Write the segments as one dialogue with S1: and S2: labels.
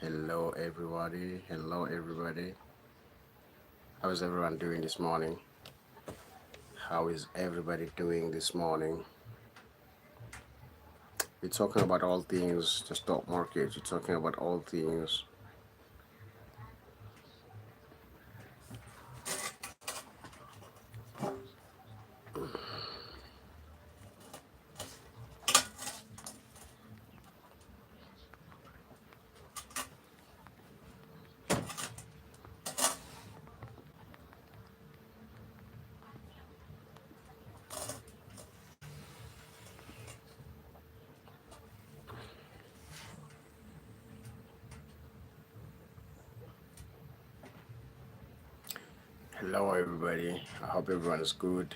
S1: Hello, everybody. Hello, everybody. How is everyone doing this morning? How is everybody doing this morning? We're talking about all things the stock market. We're talking about all things. Hello, everybody. I hope everyone is good.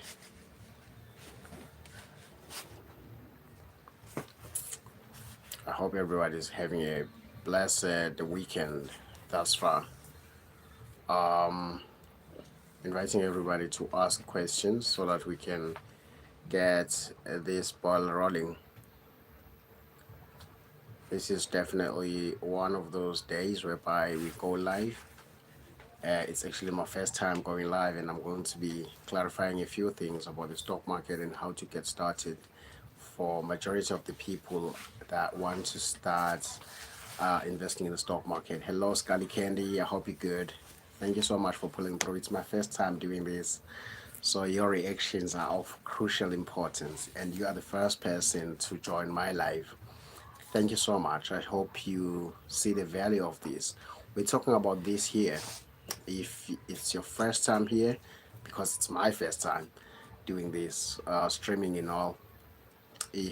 S1: I hope everybody is having a blessed weekend thus far. Um, Inviting everybody to ask questions so that we can get this ball rolling. This is definitely one of those days whereby we go live. It's actually my first time going live, and I'm going to be clarifying a few things about the stock market and how to get started for majority of the people that want to start investing in the stock market. Hello, Scully Candy. I hope you're good. Thank you so much for pulling through. It's my first time doing this. So your reactions are of crucial importance, and you are the first person to join my live. Thank you so much. I hope you see the value of this. We're talking about this here. If it's your first time here, because it's my first time doing this streaming and all,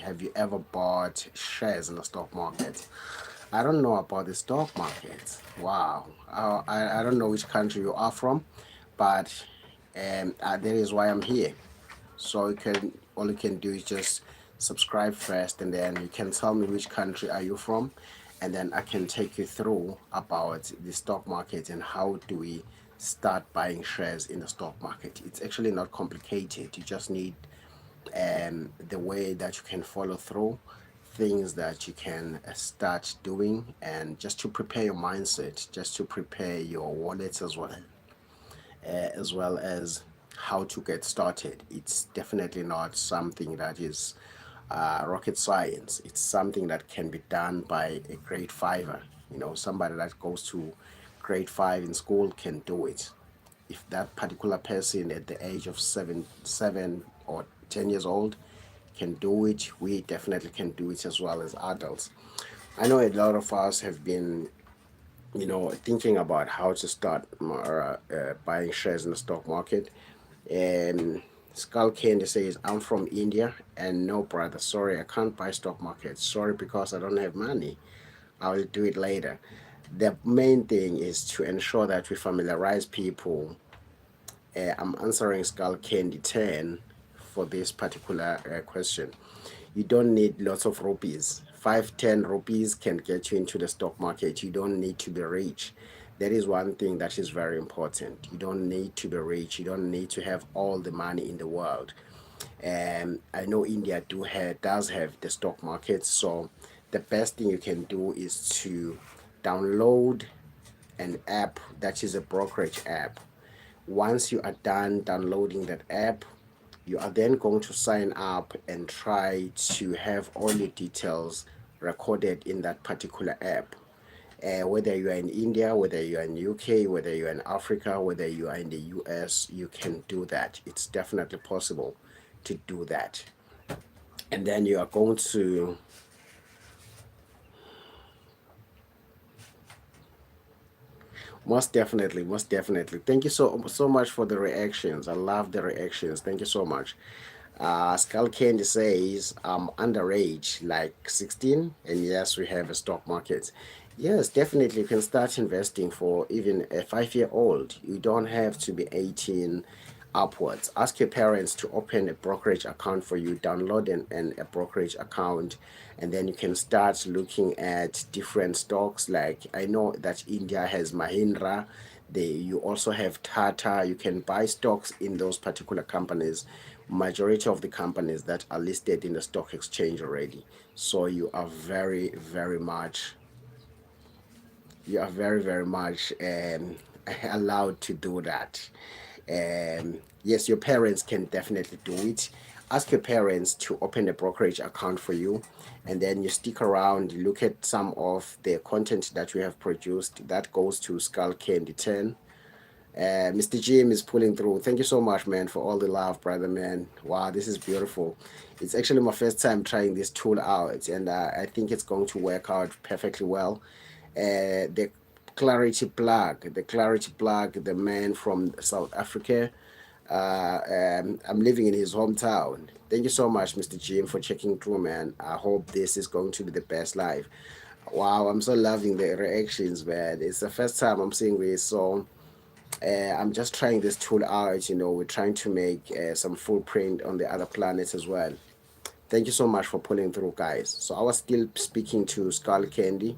S1: have you ever bought shares in the stock market? I don't know about the stock market. Wow. I don't know which country you are from, but that is why I'm here. So you can all you can do is just subscribe first, and then you can tell me which country are you from, and then I can take you through about the stock market and how do we start buying shares in the stock market. It's actually not complicated. You just need the way that you can follow through, things that you can start doing, and just to prepare your mindset, just to prepare your wallet as well as how to get started. It's definitely not something that is rocket science. It's something that can be done by a grade fiver. Somebody that goes to grade five in school can do it. If that particular person at the age of 7 or 10 years old can do it, we definitely can do it as well as adults. I know a lot of us have been thinking about how to start buying shares in the stock market. And Skull Candy says, I'm from India, and no, brother, sorry, I can't buy stock market. Sorry, because I don't have money. I'll do it later. The main thing is to ensure that we familiarize people. I'm answering Skull Candy 10 for this particular question. You don't need lots of rupees. 5, 10 rupees can get you into the stock market. You don't need to be rich. That is one thing that is very important. You don't need to be rich. You don't need to have all the money in the world. And I know India does have the stock market. So the best thing you can do is to download an app that is a brokerage app. Once you are done downloading that app, you are then going to sign up and try to have all your details recorded in that particular app. Whether you are in India, whether you are in UK, whether you are in Africa, whether you are in the US, you can do that. It's definitely possible to do that. And then you are going to most definitely, most definitely. Thank you so much for the reactions. I love the reactions. Thank you so much. Skull Candy says I'm underage, like 16, and yes, we have a stock market. Yes, definitely, you can start investing for even a 5 year old. You don't have to be 18 upwards. Ask your parents to open a brokerage account for you, download a brokerage account, and then you can start looking at different stocks. Like I know that India has Mahindra. You also have Tata. You can buy stocks in those particular companies. Majority of the companies that are listed in the stock exchange already. So you are very, very much You are very, very much allowed to do that. Yes, your parents can definitely do it. Ask your parents to open a brokerage account for you, and then you stick around, you look at some of the content that you have produced that goes to Skull Candy 10. Mr. Jim is pulling through. Thank you so much, man, for all the love, brother, man. Wow, this is beautiful. It's actually my first time trying this tool out, and I think it's going to work out perfectly well. The Clarity Plug, the man from South Africa. I'm living in his hometown. Thank you so much, Mr. Jim, for checking through, man. I hope this is going to be the best live. Wow, I'm so loving the reactions, man. It's the first time I'm seeing this, so I'm just trying this tool out. We're trying to make some footprint on the other planets as well. Thank you so much for pulling through, guys. So I was still speaking to Skull Candy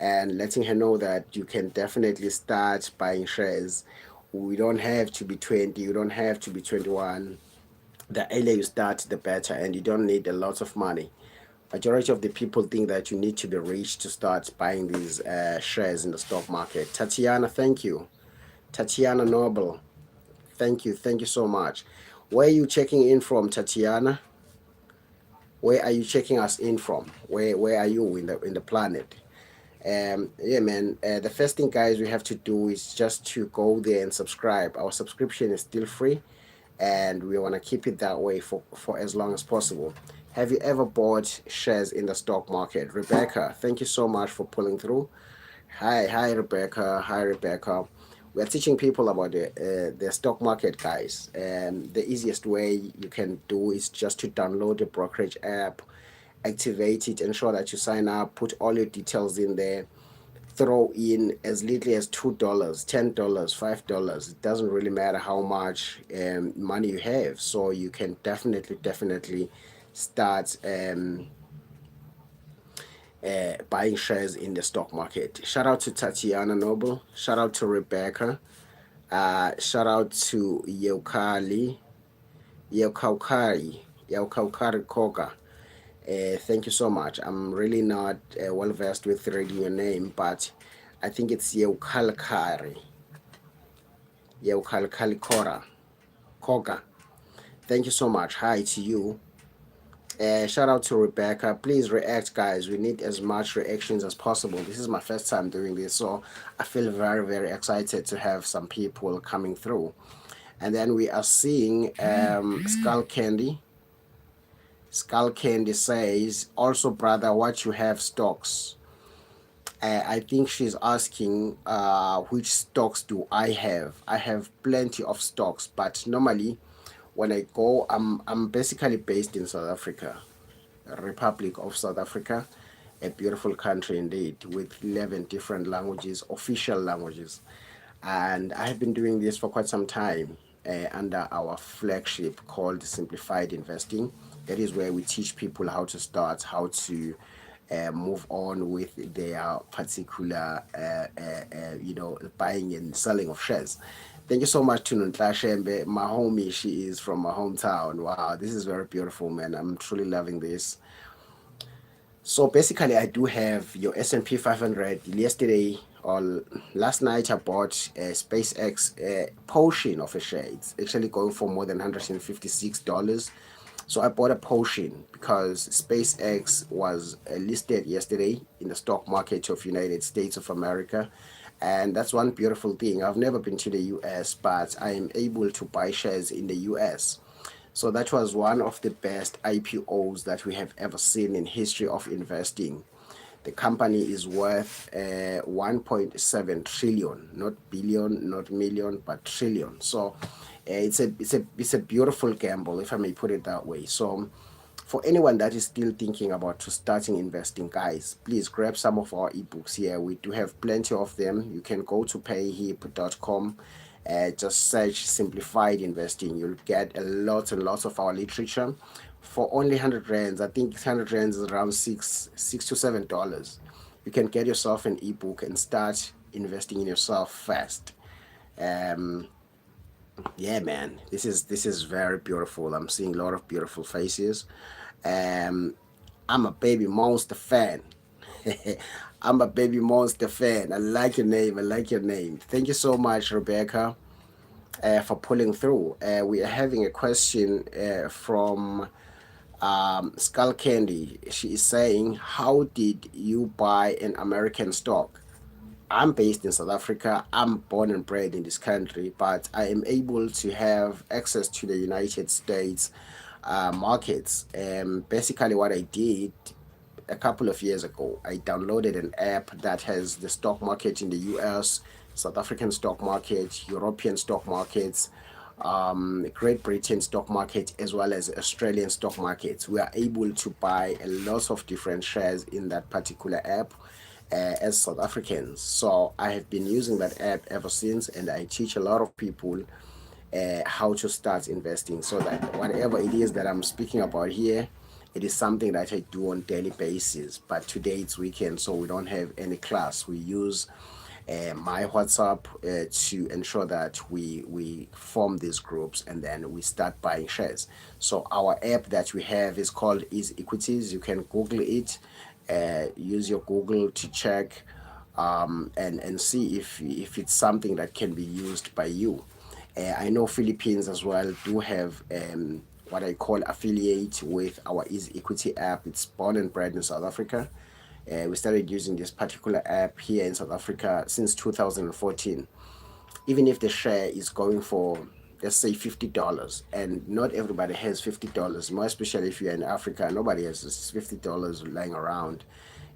S1: and letting her know that you can definitely start buying shares. We don't have to be 20, you don't have to be 21. The earlier you start, the better, and you don't need a lot of money. Majority of the people think that you need to be rich to start buying these shares in the stock market. Tatiana, thank you. Tatiana Noble, thank you so much. Where are you checking in from, Tatiana? Where are you checking us in from? Where are you in the planet? Yeah, man. The first thing, guys, we have to do is just to go there and subscribe. Our subscription is still free, and we want to keep it that way for as long as possible. Have you ever bought shares in the stock market? Rebecca, thank you so much for pulling through. Hi, Rebecca. Hi, Rebecca. We are teaching people about the stock market, guys. And the easiest way you can do is just to download the brokerage app, activate it, ensure that you sign up, put all your details in there, throw in as little as $2, $10, $5. It doesn't really matter how much money you have. So you can definitely start buying shares in the stock market. Shout out to Tatiana Noble. Shout out to Rebecca. Shout out to Yaukaukari Koga. Thank you so much. I'm really not well versed with reading your name, but I think it's Yaukalkali Koga. Thank you so much. Hi to you. Shout out to Rebecca. Please react, guys. We need as much reactions as possible. This is my first time doing this, so I feel very, very excited to have some people coming through. And then we are seeing Skull Candy. Skull Candy says, also, brother, what you have stocks? I think she's asking which stocks do I have. I have plenty of stocks, but normally when I go, I'm basically based in South Africa, Republic of South Africa, a beautiful country indeed, with 11 different languages, official languages. And I have been doing this for quite some time under our flagship called Simplified Investing. That is where we teach people how to start, how to move on with their particular, buying and selling of shares. Thank you so much to Nuntlashembe, my homie. She is from my hometown. Wow, this is very beautiful, man. I'm truly loving this. So basically, I do have your S&P 500. Yesterday or last night, I bought a SpaceX portion of a share. It's actually going for more than $156. So I bought a portion because SpaceX was listed yesterday in the stock market of United States of America. And that's one beautiful thing. I've never been to the US, but I am able to buy shares in the US. So that was one of the best IPOs that we have ever seen in history of investing. The company is worth 1.7 trillion, not billion, not million, but trillion. So it's a beautiful gamble, if I may put it that way. So for anyone that is still thinking about to starting investing, guys, please grab some of our ebooks here. We do have plenty of them. You can go to payhip.com, just search simplified investing. You'll get a lot and lots of our literature for only 100 rands. I think 100 rands is around six to $7. You can get yourself an ebook and start investing in yourself fast. um yeah, man, this is very beautiful. I'm seeing a lot of beautiful faces. um I'm a Baby Monster fan. I'm a baby monster fan. I like your name. I like your name. Thank you so much, Rebecca, for pulling through. We are having a question from Skull Candy. She is saying, how did you buy an American stock? I'm based in South Africa. I'm born and bred in this country, but I am able to have access to the United States markets. Basically, what I did a couple of years ago, I downloaded an app that has the stock market in the US, South African stock market, European stock markets, Great Britain stock market, as well as Australian stock markets. We are able to buy a lot of different shares in that particular app as South Africans. So I have been using that app ever since, and I teach a lot of people how to start investing so that whatever it is that I'm speaking about here, it is something that I do on daily basis. But today it's weekend, so we don't have any class. We use my WhatsApp to ensure that we form these groups and then we start buying shares. So our app that we have is called Easy Equities. You can Google it, use your Google to check and see if it's something that can be used by you. I know Philippines as well do have what I call affiliate with our Easy Equity app. It's born and bred in South Africa. We started using this particular app here in South Africa since 2014. Even if the share is going for, let's say, $50, and not everybody has $50, more especially if you're in Africa, nobody has this $50 lying around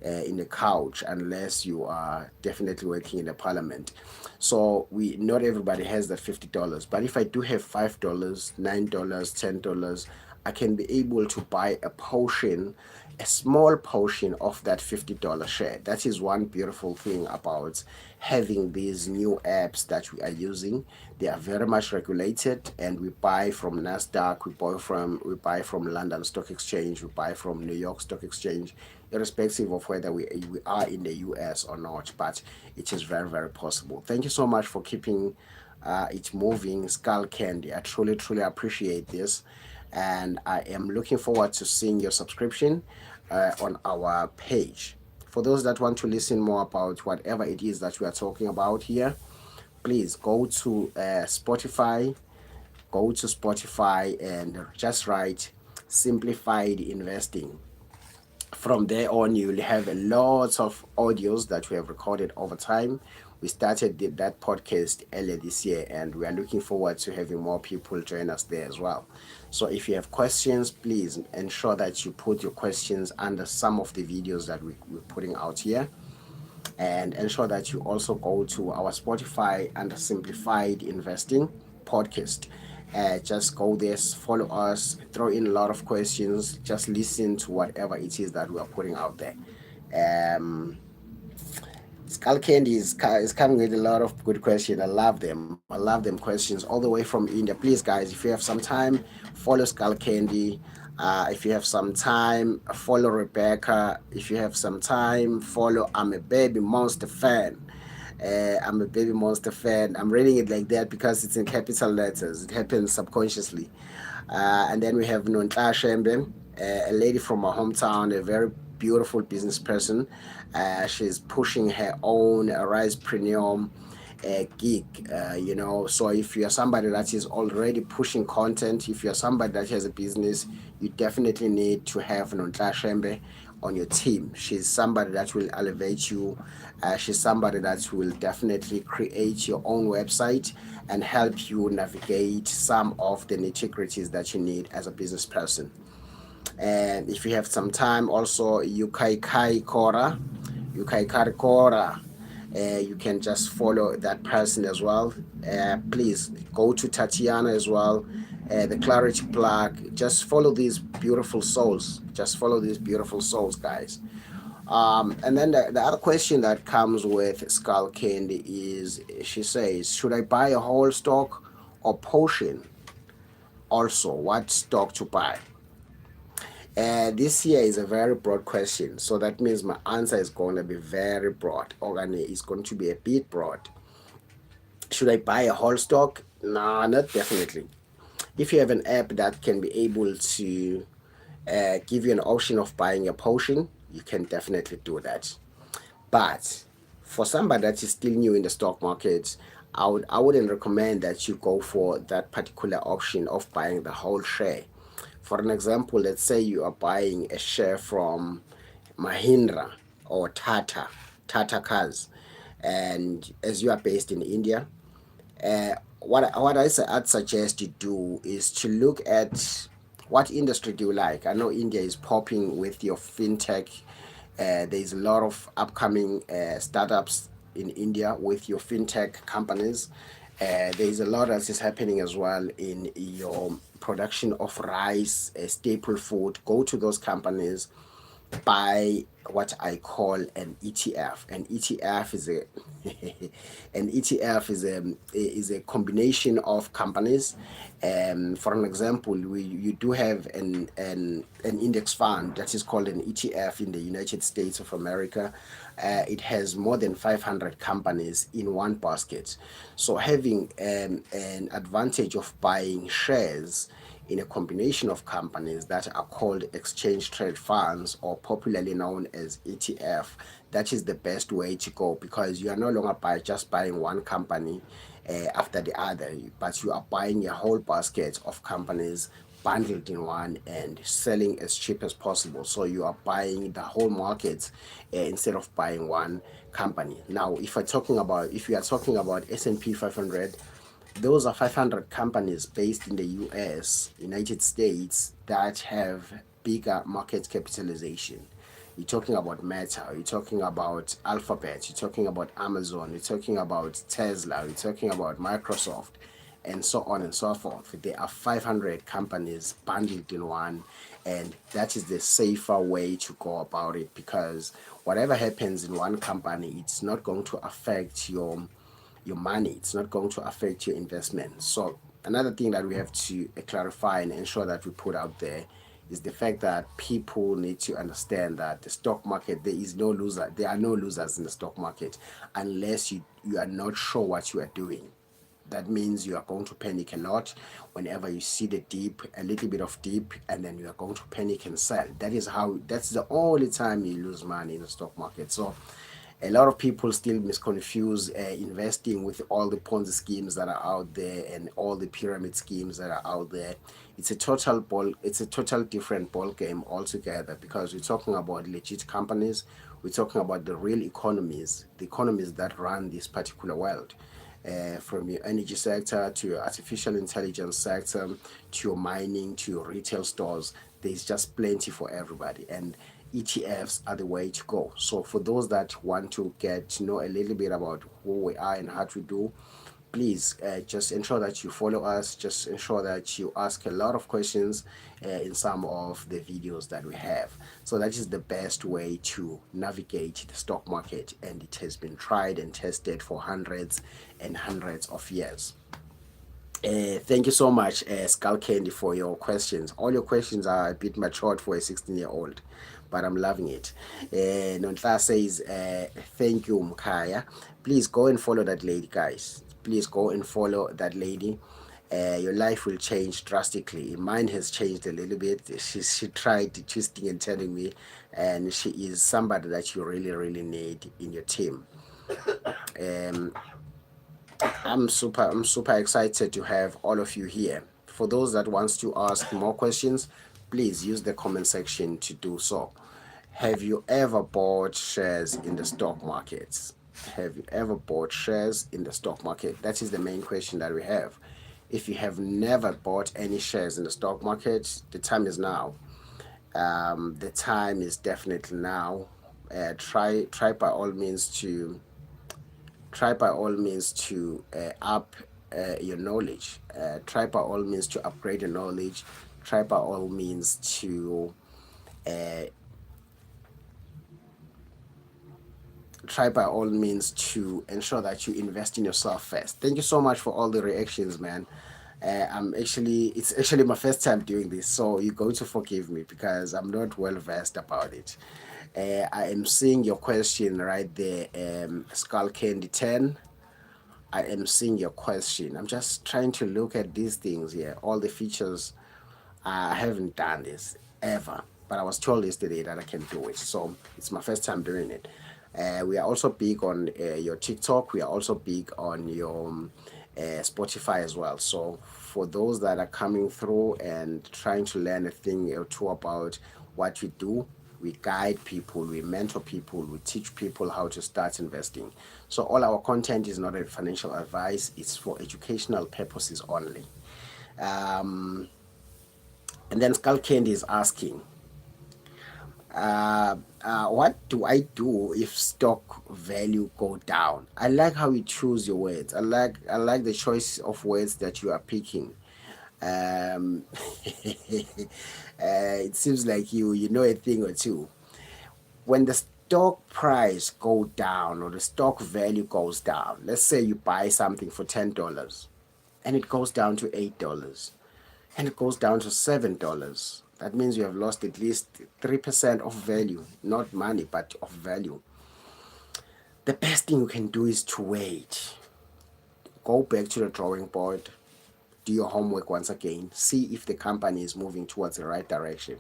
S1: in the couch unless you are definitely working in the parliament. So we not everybody has that $50, but if I do have $5, $9, $10, I can be able to buy a portion, a small portion of that $50 share. That is one beautiful thing about having these new apps that we are using. They are very much regulated, and we buy from Nasdaq, we buy from London Stock Exchange, we buy from New York Stock Exchange, irrespective of whether we are in the US or not. But it is very, very possible. Thank you so much for keeping it moving, Skull Candy. I truly, truly appreciate this. And I am looking forward to seeing your subscription on our page. For those that want to listen more about whatever it is that we are talking about here, please go to Spotify and just write simplified investing. From there on, you'll have a lot of audios that we have recorded over time. We started that podcast earlier this year, and we are looking forward to having more people join us there as well. So if you have questions, please ensure that you put your questions under some of the videos that we're putting out here, and ensure that you also go to our Spotify under Simplified Investing podcast. Just go there, follow us, throw in a lot of questions, just listen to whatever it is that we are putting out there. Um, Skull Candy is coming with a lot of good questions. I love them. I love them questions all the way from India. Please, guys, if you have some time, follow Skull Candy. If you have some time, follow Rebecca. If you have some time, follow I'm a Baby Monster fan. I'm a Baby Monster fan. I'm reading it like that because it's in capital letters. It happens subconsciously. And then we have Nontla Shembe, a lady from my hometown, a very beautiful business person. She's pushing her own risepreneur gig, So if you're somebody that is already pushing content, if you're somebody that has a business, you definitely need to have Nontla Shembe on your team. She's somebody that will elevate you. She's somebody that will definitely create your own website and help you navigate some of the nitty-gritties that you need as a business person. And if you have some time, also Yukai Kai Kora, you can just follow that person as well. Please go to Tatiana as well, the Clarity Plug. Just follow these beautiful souls. Just follow these beautiful souls, guys. And then the other question that comes with Skull Candy is, she says, should I buy a whole stock or portion? Also, what stock to buy? This here is a very broad question, so that means my answer is going to be very broad, or it's going to be a bit broad. Should I buy a whole stock? Nah, not definitely. If you have an app that can be able to give you an option of buying a portion, you can definitely do that. But for somebody that is still new in the stock market, I wouldn't recommend that you go for that particular option of buying the whole share. For an example, let's say you are buying a share from Mahindra or Tata Cars, and as you are based in India, I'd suggest you do is to look at what industry do you like. I know India is popping with your fintech. There's a lot of upcoming startups in India with your fintech companies. There's a lot else is happening as well in your production of rice, staple food. Go to those companies, buy what I call an ETF. An ETF is a an ETF is a combination of companies. For an example, you do have an index fund that is called an ETF in the United States of America. It has more than 500 companies in one basket. So having an advantage of buying shares in a combination of companies that are called exchange trade funds, or popularly known as ETF, that is the best way to go, because you are no longer just buying one company after the other, but you are buying a whole basket of companies bundled in one and selling as cheap as possible. So you are buying the whole market instead of buying one company. Now, if you are talking about S&P 500, those are 500 companies based in the US, United States, that have bigger market capitalization. You're talking about Meta, you're talking about Alphabet, you're talking about Amazon, you're talking about Tesla, you're talking about Microsoft, and so on and so forth. There are 500 companies bundled in one, and that is the safer way to go about it, because whatever happens in one company, it's not going to affect your money. It's not going to affect your investment. So another thing that we have to clarify and ensure that we put out there is the fact that people need to understand that the stock market, there are no losers in the stock market unless you are not sure what you are doing. That means you are going to panic a lot whenever you see the dip, a little bit of dip, and then you are going to panic and sell. That's the only time you lose money in the stock market. So a lot of people still misconfuse investing with all the Ponzi schemes that are out there and all the pyramid schemes that are out there. It's a total different ball game altogether, because we're talking about legit companies. We're talking about the real economies, the economies that run this particular world. From your energy sector to your artificial intelligence sector to your mining to your retail stores, there's just plenty for everybody, and ETFs are the way to go. So for those that want to get to know a little bit about who we are and how to do, please just ensure that you follow us. Just ensure that you ask a lot of questions in some of the videos that we have. So that is the best way to navigate the stock market, and it has been tried and tested for hundreds and hundreds of years. Thank you so much, Skull Candy, for your questions. All your questions are a bit matured for a 16-year-old, but I'm loving it. Nontla says, thank you, Mkaya. Please go and follow that lady, guys. Please go and follow that lady. Your life will change drastically. Mine has changed a little bit. She tried twisting and telling me, and she is somebody that you really, really need in your team. Um, I'm super excited to have all of you here. For those that wants to ask more questions, please use the comment section to do so. Have you ever bought shares in the stock markets? Have you ever bought shares in the stock market? That is the main question that we have. If you have never bought any shares in the stock market, the time is now. The time is definitely now. Try by all means to up your knowledge. Try by all means to upgrade your knowledge. Try by all means to uh, ensure that you invest in yourself first. Thank you so much for all the reactions, man. It's actually my first time doing this, so you're going to forgive me because I'm not well versed about it. I am seeing your question right there, Skull Candy 10. I am seeing your question. I'm just trying to look at these things here, all the features. I haven't done this ever. but I was told yesterday that I can do it. So it's my first time doing it. We are also big on your TikTok. We are also big on your Spotify as well. So for those that are coming through and trying to learn a thing or two about what we do, we guide people, we mentor people, we teach people how to start investing. So all our content is not a financial advice, it's for educational purposes only. Um, and then Skull Candy is asking, what do I do if stock value go down? I like how you choose your words. I like the choice of words that you are picking. Um, it seems like you know a thing or two. When the stock price go down or the stock value goes down, let's say you buy something for $10 and it goes down to $8 and it goes down to $7. That means you have lost at least 3% of value, not money, but of value. The best thing you can do is to wait. Go back to the drawing board, do your homework once again, see if the company is moving towards the right direction.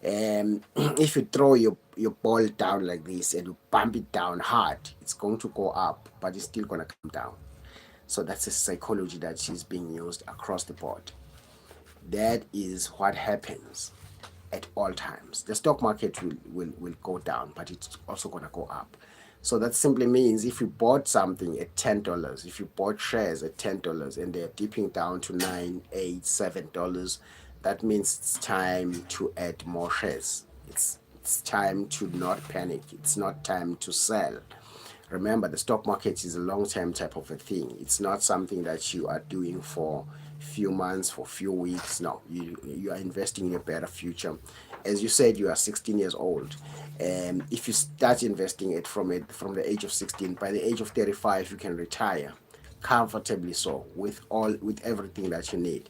S1: And if you throw your ball down like this and you bump it down hard, it's going to go up, but it's still going to come down. So that's a psychology that is being used across the board. That is what happens at all times. The stock market will go down, but it's also going to go up. So that simply means if you bought something at $10, if you bought shares at $10 and they're dipping down to $9, $8, $7, that means it's time to add more shares. It's time to not panic. It's not time to sell. Remember, the stock market is a long-term type of a thing. It's not something that you are doing for few months, for few weeks. No, you are investing in a better future. As you said, you are 16 years old, and if you start investing from the age of 16, by the age of 35, you can retire comfortably. So with everything that you need.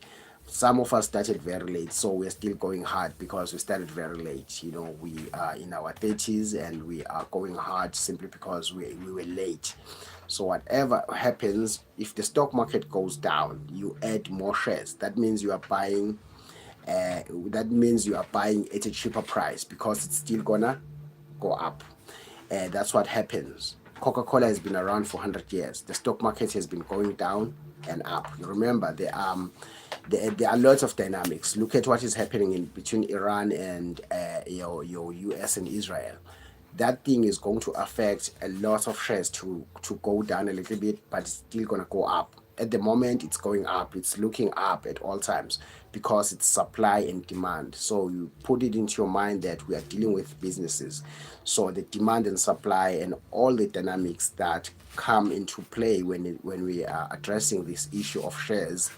S1: Some of us started very late, so we're still going hard because we started very late. We are in our 30s and we are going hard simply because we were late. So whatever happens, if the stock market goes down, you add more shares. That means you are buying at a cheaper price because it's still gonna go up. That's what happens. Coca-Cola has been around for 100 years. The stock market has been going down and up. Remember, there are lots of dynamics. Look at what is happening in between Iran and your US and Israel. That thing is going to affect a lot of shares to go down a little bit, but it's still going to go up. At the moment, it's going up. It's looking up at all times because it's supply and demand. So you put it into your mind that we are dealing with businesses. So the demand and supply and all the dynamics that come into play when we are addressing this issue of shares,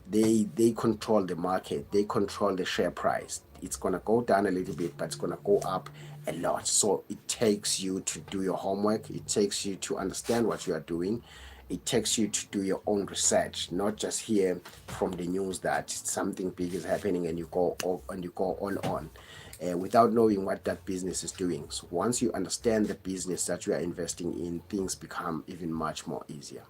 S1: they control the market, they control the share price. It's going to go down a little bit, but it's going to go up a lot. So it takes you to do your homework, it takes you to understand what you are doing, it takes you to do your own research, not just hear from the news that something big is happening and you go on without knowing what that business is doing. So once you understand the business that you are investing in, things become even much more easier.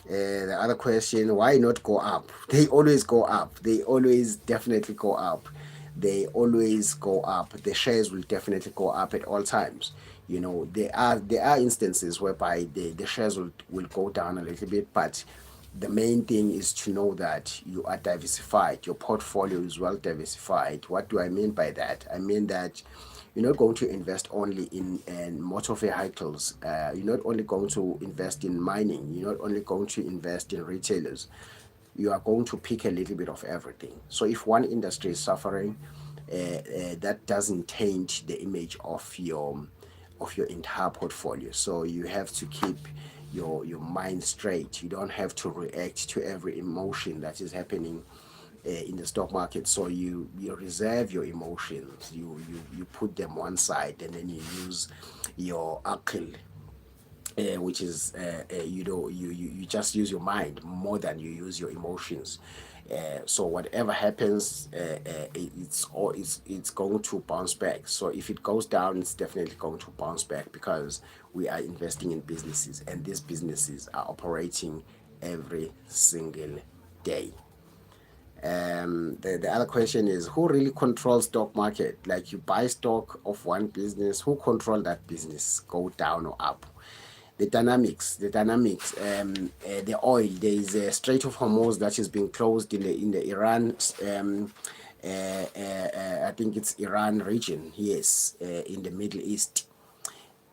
S1: The other question, why not go up? They always go up. They always definitely go up. They always go up. The shares will definitely go up at all times. There are instances whereby the shares will go down a little bit, but the main thing is to know that you are diversified. Your portfolio is well diversified. What do I mean by that? I mean that you're not going to invest only in motor vehicles. You're not only going to invest in mining. You're not only going to invest in retailers. You are going to pick a little bit of everything. So if one industry is suffering, that doesn't taint the image of your entire portfolio. So you have to keep your mind straight. You don't have to react to every emotion that is happening in the stock market. So you reserve your emotions, you put them one side, and then you use your akil, which is you just use your mind more than you use your emotions. So whatever happens, it's going to bounce back. So if it goes down, it's definitely going to bounce back because we are investing in businesses, and these businesses are operating every single day. The other question is, who really controls stock market? Like, you buy stock of one business, who control that business go down or up? The oil. There is a Strait of Hormuz that is being closed in the Iran. I think it's Iran region. Yes, in the Middle East.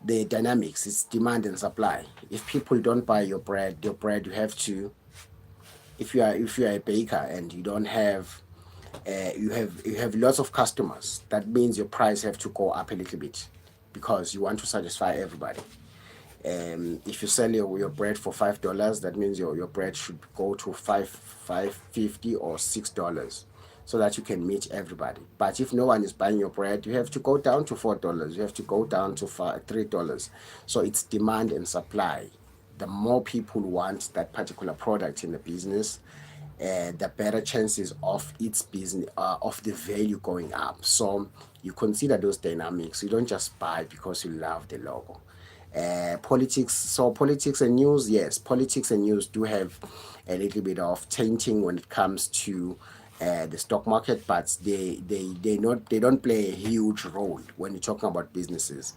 S1: The dynamics, it's demand and supply. If people don't buy your bread, you have to. If you are a baker and you don't have you have lots of customers, that means your price have to go up a little bit because you want to satisfy everybody. If you sell your bread for $5, that means your bread should go to 5.50 or $6, so that you can meet everybody. But if no one is buying your bread, you have to go down to $4. You have to go down to $3. So it's demand and supply. The more people want that particular product in the business, the better chances of its business of the value going up. So you consider those dynamics. You don't just buy because you love the logo. Politics. So politics and news. Yes, politics and news do have a little bit of tainting when it comes to the stock market, but they don't play a huge role when you're talking about businesses.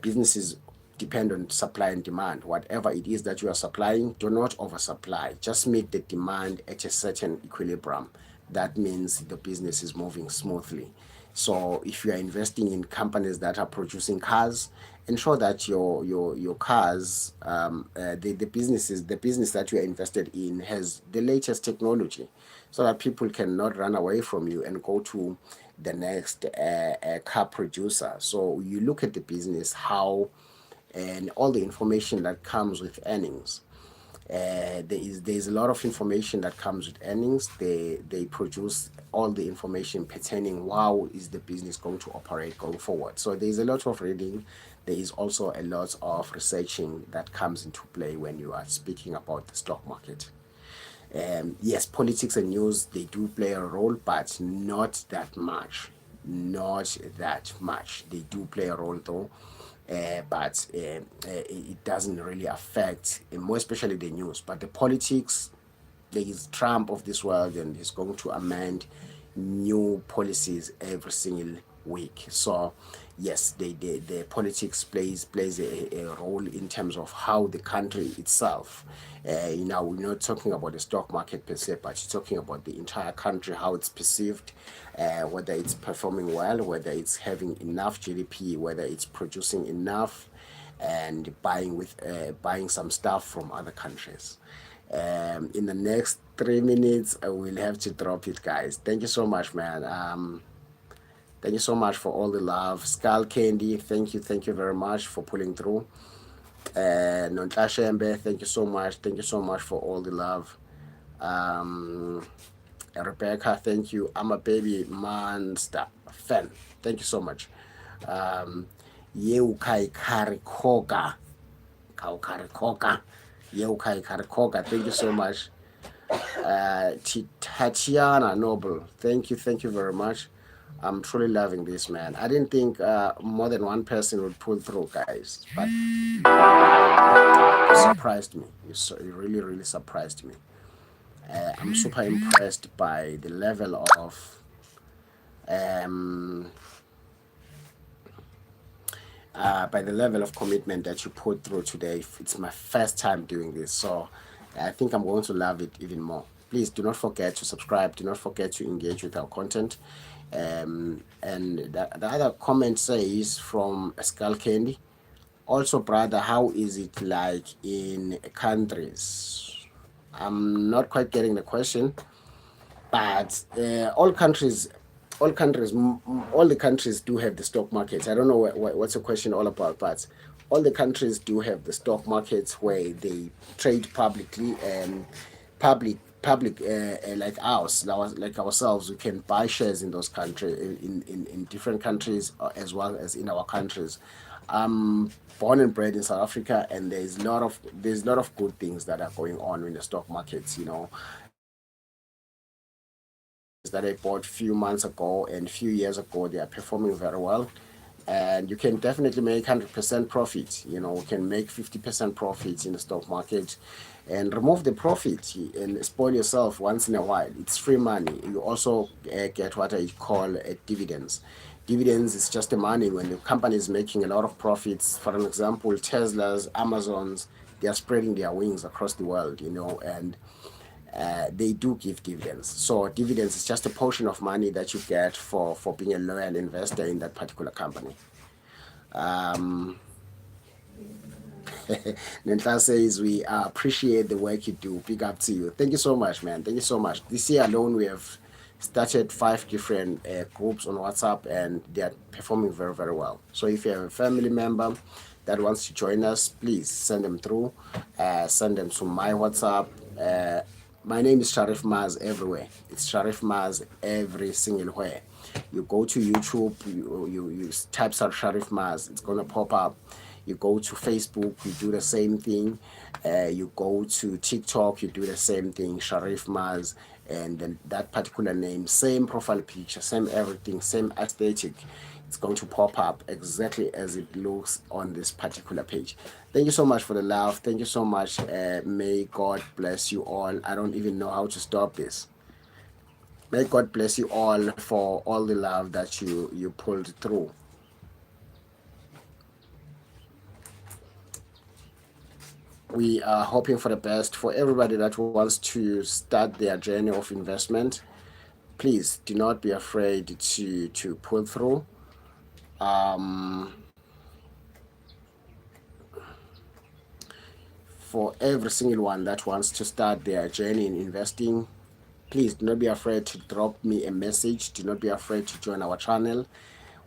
S1: Businesses depend on supply and demand. Whatever it is that you are supplying, do not oversupply. Just meet the demand at a certain equilibrium. That means the business is moving smoothly. So if you are investing in companies that are producing cars, ensure that your cars, the business that you are invested in has the latest technology, so that people cannot run away from you and go to the next car producer. So you look at the business, how, and all the information that comes with earnings. There's a lot of information that comes with earnings. They produce all the information pertaining how is the business going to operate going forward. So there's a lot of reading. There is also a lot of researching that comes into play when you are speaking about the stock market. Yes, politics and news, they do play a role, but not that much. Not that much. They do play a role though, but it doesn't really affect, more especially the news. But the politics, there is Trump of this world, and he's going to amend new policies every single week. So yes, the politics plays a role in terms of how the country itself. We're not talking about the stock market per se, but you're talking about the entire country, how it's perceived, whether it's performing well, whether it's having enough GDP, whether it's producing enough, and buying some stuff from other countries. In the next 3 minutes, I will have to drop it, guys. Thank you so much, man. Thank you so much for all the love. Skull Candy, thank you very much for pulling through. Nontashembe, thank you so much. Thank you so much for all the love. Um, Rebecca, thank you. I'm a baby monster fan. Thank you so much. Um, Yeukai Karikoga. Kaukarikoga. Yeukai Karikoga. Thank you so much. Tatiana Noble, thank you very much. I'm truly loving this, man. I didn't think more than one person would pull through, guys, but you surprised me. You really, really surprised me. I'm super impressed um, by the level of commitment that you put through today. It's my first time doing this, so I think I'm going to love it even more. Please do not forget to subscribe. Do not forget to engage with our content. And the other comment says from Skull Candy. Also, brother, how is it like in countries? I'm not quite getting the question, but all the countries do have the stock markets. I don't know what's the question all about, but all the countries do have the stock markets where they trade publicly, and public like like ourselves, we can buy shares in those countries, in different countries, as well as in our countries. I'm born and bred in South Africa, and there's a lot of good things that are going on in the stock markets. That I bought few months ago and few years ago, they are performing very well. and you can definitely make 100% profit. You can make 50% profits in the stock market, and remove the profit and spoil yourself once in a while. It's free money. You also get what I call dividends. Dividends is just the money when the company is making a lot of profits. For an example, Tesla's, Amazon's, they are spreading their wings across the world, and they do give dividends. So dividends is just a portion of money that you get for being a loyal investor in that particular company. Um, Nentla says we appreciate the work you do. Big up to you. Thank you so much, man. Thank you so much. This year alone, we have started 5 different groups on WhatsApp, and they are performing very, very well. So if you have a family member that wants to join us, please send them through. Send them to my WhatsApp. My name is Shareef Maz everywhere. It's Shareef Maz every single where. You go to YouTube, you type Shareef Maz, it's gonna pop up. You go to Facebook, you do the same thing. You go to TikTok, you do the same thing, Shareef Maz, and then that particular name, same profile picture, same everything, same aesthetic. It's going to pop up exactly as it looks on this particular page. Thank you so much for the love. Thank you so much. May God bless you all. I don't even know how to stop this. May God bless you all for all the love that you pulled through. We are hoping for the best for everybody that wants to start their journey of investment. Please do not be afraid to pull through. Um, for every single one that wants to start their journey in investing, please do not be afraid to drop me a message. Do not be afraid to join our channel.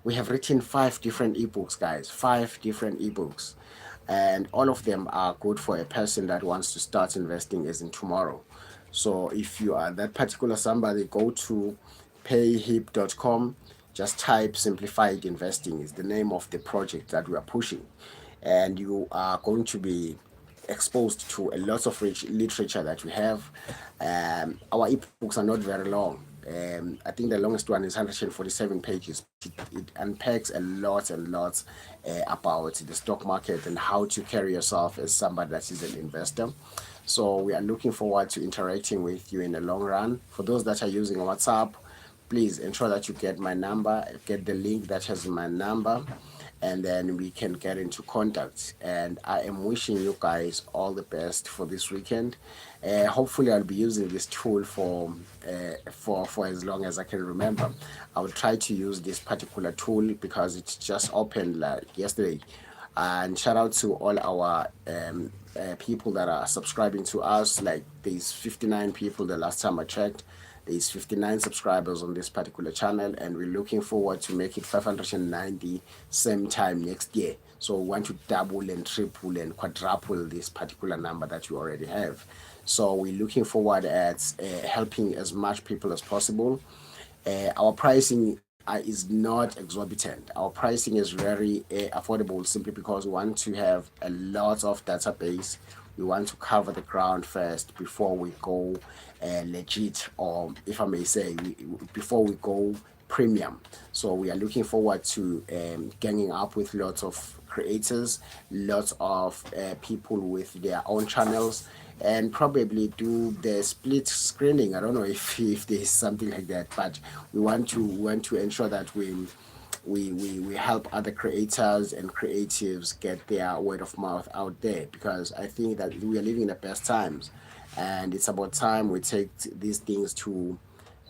S1: We have written 5 different ebooks, guys. 5 different ebooks, and all of them are good for a person that wants to start investing as in tomorrow. So if you are that particular somebody, go to payhip.com. Just type simplified investing is the name of the project that we are pushing, and you are going to be exposed to a lot of rich literature that we have. Our ebooks are not very long. I think the longest one is 147 pages. It unpacks a lot and lots about the stock market and how to carry yourself as somebody that is an investor. So we are looking forward to interacting with you in the long run. For those that are using WhatsApp, please ensure that you get my number, get the link that has my number, and then we can get into contact. And I am wishing you guys all the best for this weekend. Hopefully I'll be using this tool for as long as I can remember. I will try to use this particular tool because it's just opened like yesterday. And shout out to all our people that are subscribing to us. Like there's 59 people the last time I checked. There's 59 subscribers on this particular channel, and we're looking forward to make it 590 same time next year. So we want to double and triple and quadruple this particular number that you already have. So we're looking forward at helping as much people as possible. Our pricing is not exorbitant. Our pricing is very affordable simply because we want to have a lot of database. We want to cover the ground first before we go legit, or if I may say, before we go premium. So we are looking forward to ganging up with lots of creators, lots of people with their own channels, and probably do the split screening. I don't know if there's something like that, but we want to ensure that we help other creators and creatives get their word of mouth out there, because I think that we are living in the best times, and it's about time we take these things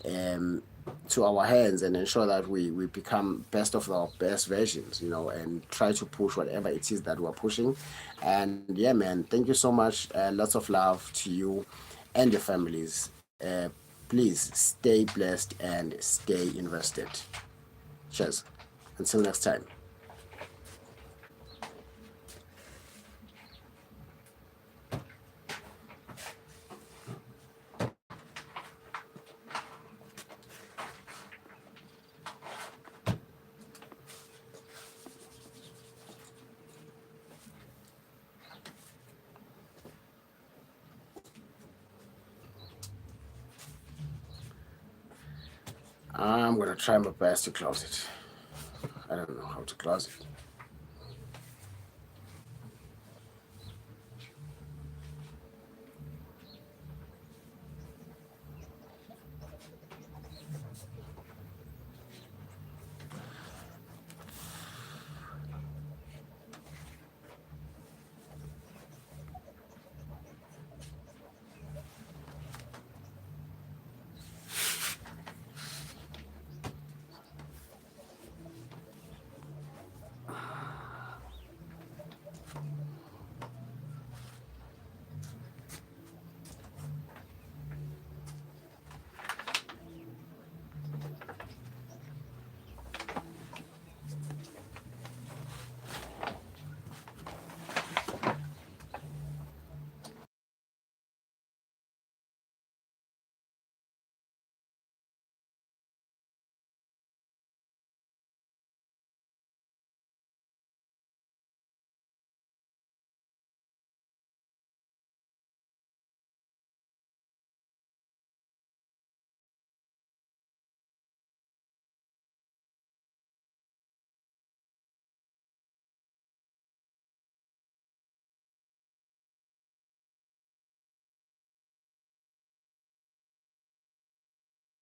S1: um, to our hands and ensure that we become best of our best versions, and try to push whatever it is that we're pushing. And yeah, man, thank you so much. Lots of love to you and your families. Please stay blessed and stay invested. Cheers. Until next time. I'm gonna try my best to close it. I don't know. know how to close it.